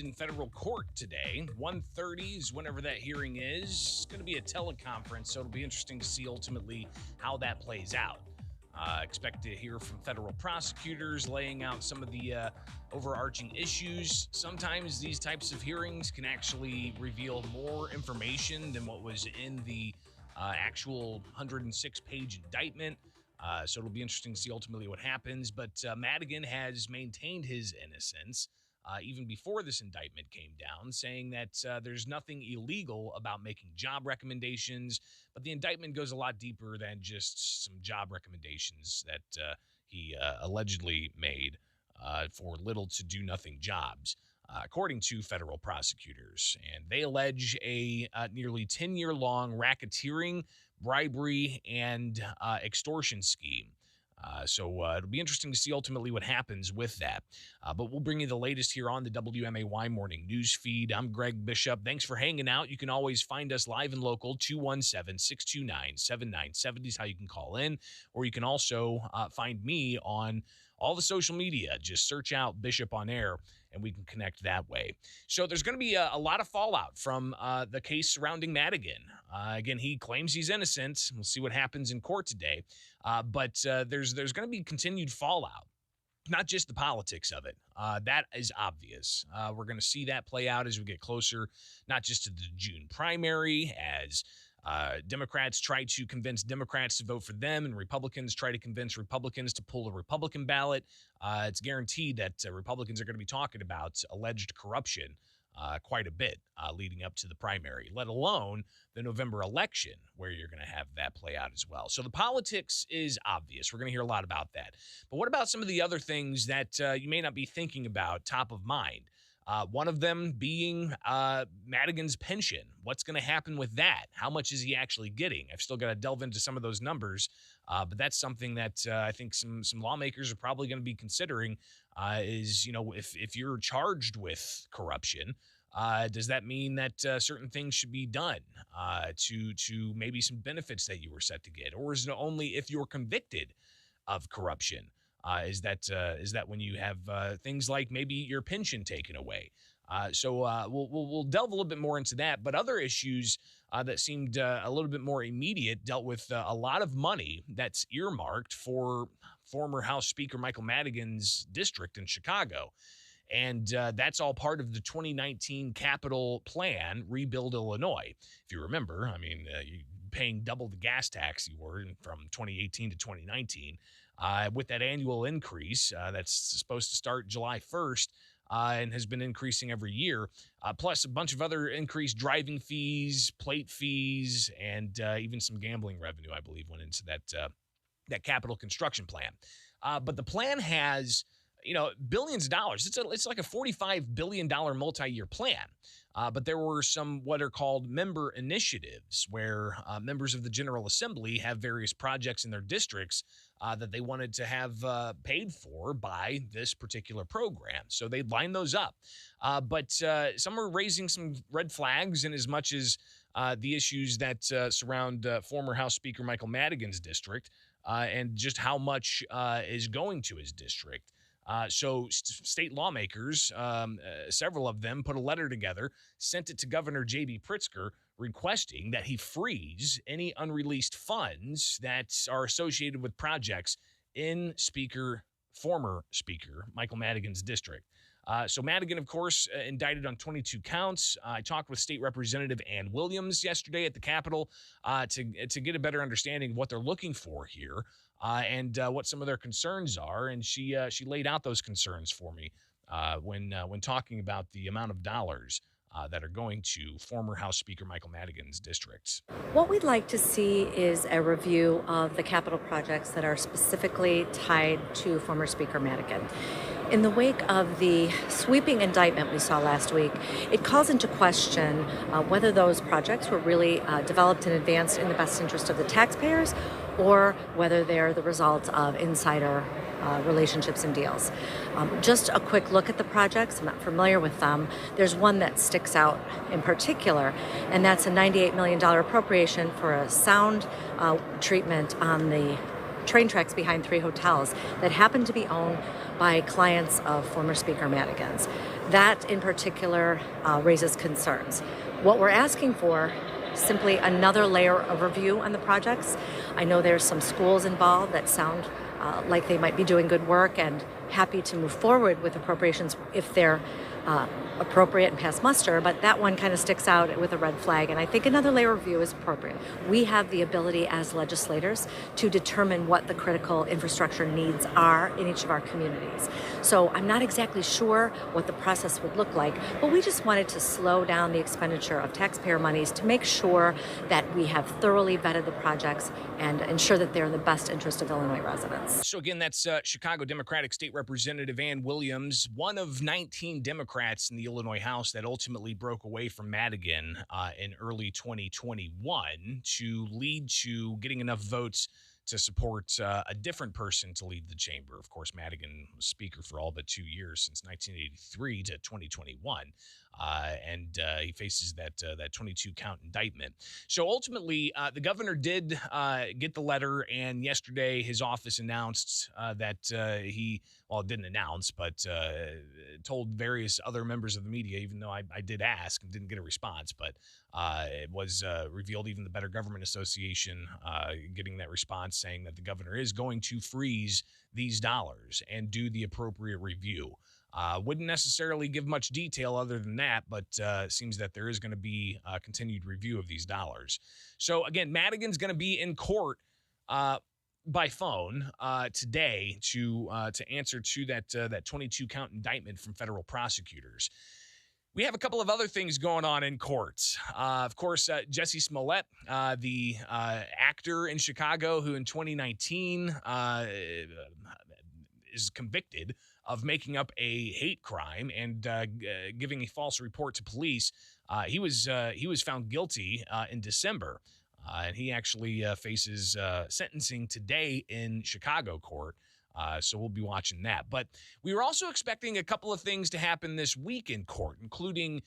in federal court today. 1:30 is whenever that hearing is. It's going to be a teleconference, so it'll be interesting to see ultimately how that plays out. Expect to hear from federal prosecutors laying out some of the overarching issues. Sometimes these types of hearings can actually reveal more information than what was in the actual 106-page indictment. So it'll be interesting to see ultimately what happens. But Madigan has maintained his innocence even before this indictment came down, saying that there's nothing illegal about making job recommendations. But the indictment goes a lot deeper than just some job recommendations that he allegedly made for little to do nothing jobs. According to federal prosecutors, and they allege a nearly 10-year-long racketeering, bribery, and extortion scheme. So it'll be interesting to see ultimately what happens with that. But we'll bring you the latest here on the WMAY Morning News Feed. I'm Greg Bishop. Thanks for hanging out. You can always find us live and local, 217-629-7970 is how you can call in. Or you can also find me on all the social media. Just search out Bishop on Air, and we can connect that way. So there's going to be a lot of fallout from the case surrounding Madigan. Again, he claims he's innocent. We'll see what happens in court today. But there's going to be continued fallout, not just the politics of it. That is obvious. We're going to see that play out as we get closer, not just to the June primary, as Democrats try to convince Democrats to vote for them, and Republicans try to convince Republicans to pull the Republican ballot. It's guaranteed that Republicans are going to be talking about alleged corruption quite a bit leading up to the primary, let alone the November election, where you're going to have that play out as well. So the politics is obvious. We're going to hear a lot about that. But what about some of the other things that you may not be thinking about top of mind? One of them being Madigan's pension. What's going to happen with that? How much is he actually getting? I've still got to delve into some of those numbers, but that's something that I think some lawmakers are probably going to be considering. Is, you know, if you're charged with corruption, does that mean that certain things should be done to maybe some benefits that you were set to get, or is it only if you're convicted of corruption? Is that when you have things like maybe your pension taken away? So we'll delve a little bit more into that. But other issues that seemed a little bit more immediate dealt with a lot of money that's earmarked for former House Speaker Michael Madigan's district in Chicago. And that's all part of the 2019 capital plan, Rebuild Illinois. If you remember, I mean, you paying double the gas tax you were from 2018 to 2019. With that annual increase that's supposed to start July 1st and has been increasing every year, plus a bunch of other increased driving fees, plate fees, and even some gambling revenue, I believe, went into that capital construction plan. But the plan has, you know, billions of dollars. It's like a $45 billion multi-year plan. But there were some what are called member initiatives where members of the General Assembly have various projects in their districts that they wanted to have paid for by this particular program. So they line those up. But some are raising some red flags in as much as the issues that surround former House Speaker Michael Madigan's district and just how much is going to his district. So state lawmakers, several of them, put a letter together, sent it to Governor J.B. Pritzker, requesting that he freeze any unreleased funds that are associated with projects in former Speaker Michael Madigan's district. So Madigan, of course, indicted on 22 counts. I talked with State Representative Ann Williams yesterday at the Capitol to get a better understanding of what they're looking for here and what some of their concerns are. And she laid out those concerns for me when talking about the amount of dollars that are going to former House Speaker Michael Madigan's districts. What we'd like to see is a review of the capital projects that are specifically tied to former Speaker Madigan. In the wake of the sweeping indictment we saw last week, it calls into question whether those projects were really developed and advanced in the best interest of the taxpayers or whether they're the result of insider relationships and deals. Just a quick look at the projects. I'm not familiar with them. There's one that sticks out in particular, and that's a $98 million appropriation for a sound treatment on the train tracks behind 3 hotels that happen to be owned by clients of former Speaker Madigan's. That in particular raises concerns. What we're asking for simply another layer of review on the projects. I know there's some schools involved that sound like they might be doing good work and happy to move forward with appropriations if they're appropriate and pass muster, but that one kind of sticks out with a red flag, and I think another layer of review is appropriate. We have the ability as legislators to determine what the critical infrastructure needs are in each of our communities. So I'm not exactly sure what the process would look like, but we just wanted to slow down the expenditure of taxpayer monies to make sure that we have thoroughly vetted the projects and ensure that they're in the best interest of Illinois residents. So again, that's Chicago Democratic State Representative Ann Williams, one of 19 Democrats in the Illinois House that ultimately broke away from Madigan in early 2021 to lead to getting enough votes to support a different person to lead the chamber. Of course, Madigan was Speaker for all but 2 years, since 1983 to 2021, and he faces that 22 count indictment. So ultimately, the governor did get the letter, and yesterday his office announced that he, well, didn't announce, but told various other members of the media, even though I did ask and didn't get a response, but it was revealed, even the Better Government Association getting that response saying that the governor is going to freeze these dollars and do the appropriate review. Wouldn't necessarily give much detail other than that, but seems that there is going to be a continued review of these dollars. So again, Madigan's going to be in court by phone today to answer to that 22 count indictment from federal prosecutors. We have a couple of other things going on in courts. Of course, Jesse Smollett, the actor in Chicago who in 2019 is convicted of making up a hate crime and giving a false report to police. He was found guilty in December, and he actually faces sentencing today in Chicago court. So we'll be watching that. But we were also expecting a couple of things to happen this week in court, including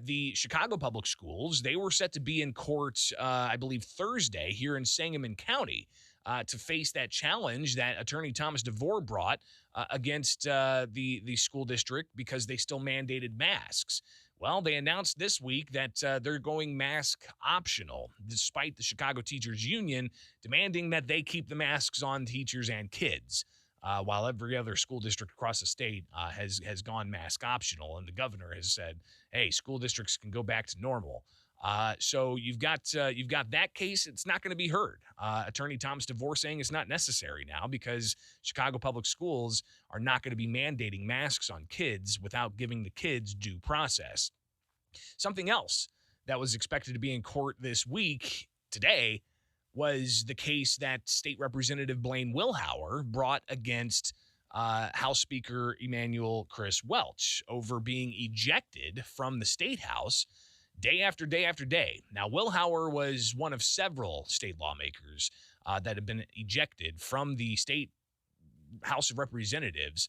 the Chicago Public Schools. They were set to be in court, I believe, Thursday here in Sangamon County to face that challenge that Attorney Thomas DeVore brought against the school district because they still mandated masks. Well, they announced this week that they're going mask optional, despite the Chicago Teachers Union demanding that they keep the masks on teachers and kids, while every other school district across the state has gone mask optional. And the governor has said, hey, school districts can go back to normal. So you've got that case. It's not going to be heard. Attorney Thomas DeVore saying it's not necessary now because Chicago Public Schools are not going to be mandating masks on kids without giving the kids due process. Something else that was expected to be in court this week today was the case that State Representative Blaine Wilhauer brought against House Speaker Emanuel Chris Welch over being ejected from the State House day after day after day. Now, Wilhauer was one of several state lawmakers that have been ejected from the state House of Representatives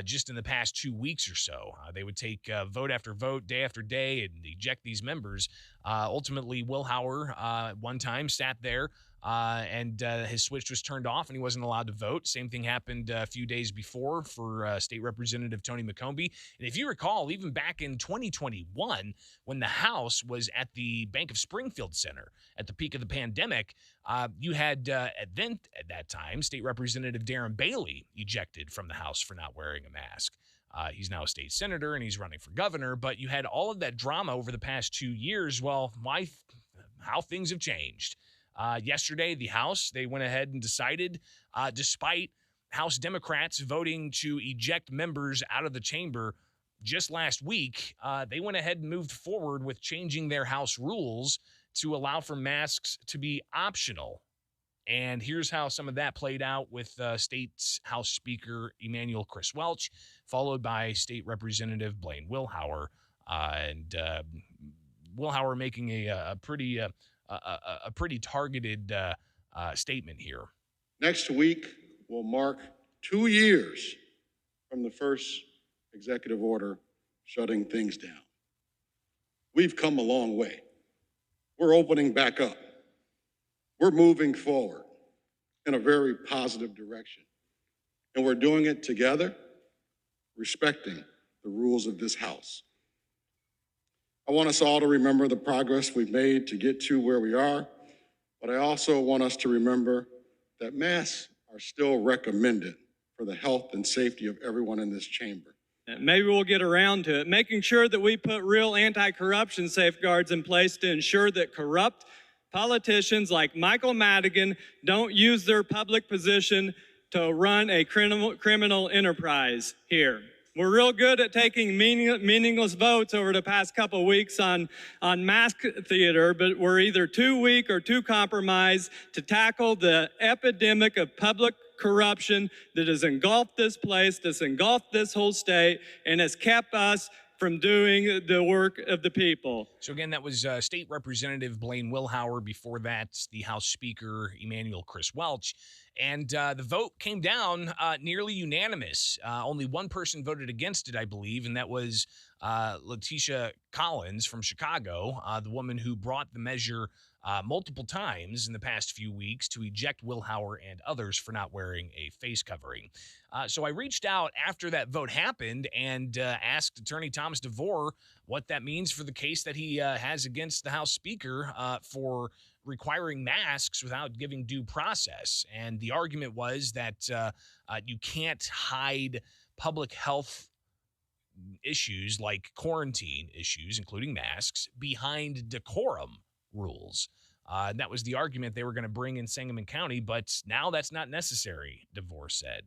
just in the past 2 weeks or so. They would take vote after vote, day after day, and eject these members. Ultimately, Wilhauer one time sat there and his switch was turned off and he wasn't allowed to vote. Same thing happened a few days before for State Representative Tony McCombie. And if you recall, even back in 2021, when the House was at the Bank of Springfield Center at the peak of the pandemic, you had at that time State Representative Darren Bailey ejected from the House for not wearing a mask. He's now a state senator and he's running for governor, but you had all of that drama over the past 2 years. Well, how things have changed. Yesterday, the House, they went ahead and decided, despite House Democrats voting to eject members out of the chamber just last week, they went ahead and moved forward with changing their House rules to allow for masks to be optional. And here's how some of that played out with State House Speaker Emanuel Chris Welch, followed by State Representative Blaine Wilhauer. And Wilhauer making a pretty targeted statement here. Next week will mark 2 years from the first executive order shutting things down. We've come a long way. We're opening back up. We're moving forward in a very positive direction. And we're doing it together, respecting the rules of this House. I want us all to remember the progress we've made to get to where we are, but I also want us to remember that masks are still recommended for the health and safety of everyone in this chamber. Maybe we'll get around to it, making sure that we put real anti-corruption safeguards in place to ensure that corrupt politicians like Michael Madigan don't use their public position to run a criminal enterprise here. We're real good at taking meaningless votes over the past couple of weeks on mask theater, but we're either too weak or too compromised to tackle the epidemic of public corruption that has engulfed this place, that's engulfed this whole state, and has kept us from doing the work of the people. So again, that was State Representative Blaine Wilhour. Before that, the House Speaker, Emanuel Chris Welch. And the vote came down nearly unanimous. Only one person voted against it, I believe, and that was Letitia Collins from Chicago, the woman who brought the measure multiple times in the past few weeks to eject Wilhour and others for not wearing a face covering. So I reached out after that vote happened and asked Attorney Thomas DeVore what that means for the case that he has against the House Speaker for requiring masks without giving due process. And the argument was that you can't hide public health issues like quarantine issues, including masks, behind decorum rules. That was the argument they were going to bring in Sangamon County, but now that's not necessary, DeVore said.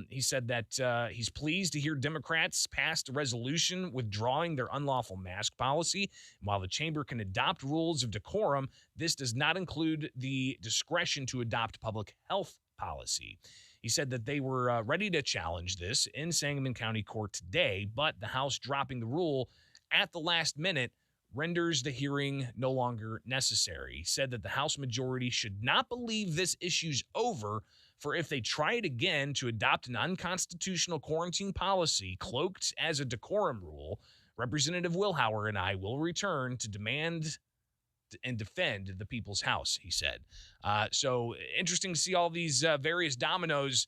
He said that he's pleased to hear Democrats passed a resolution withdrawing their unlawful mask policy. While the chamber can adopt rules of decorum, this does not include the discretion to adopt public health policy. He said that they were ready to challenge this in Sangamon County Court today, but the House dropping the rule at the last minute renders the hearing no longer necessary. He said that the House majority should not believe this issue's over, for if they try it again to adopt an unconstitutional quarantine policy cloaked as a decorum rule, Representative Wilhour and I will return to demand and defend the people's house, he said. So interesting to see all these various dominoes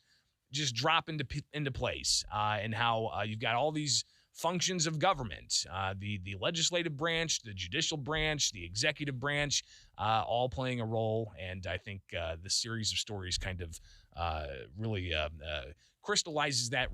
just drop into place and how you've got all these functions of government, the legislative branch, the judicial branch, the executive branch, all playing a role. And I think this series of stories kind of really crystallizes that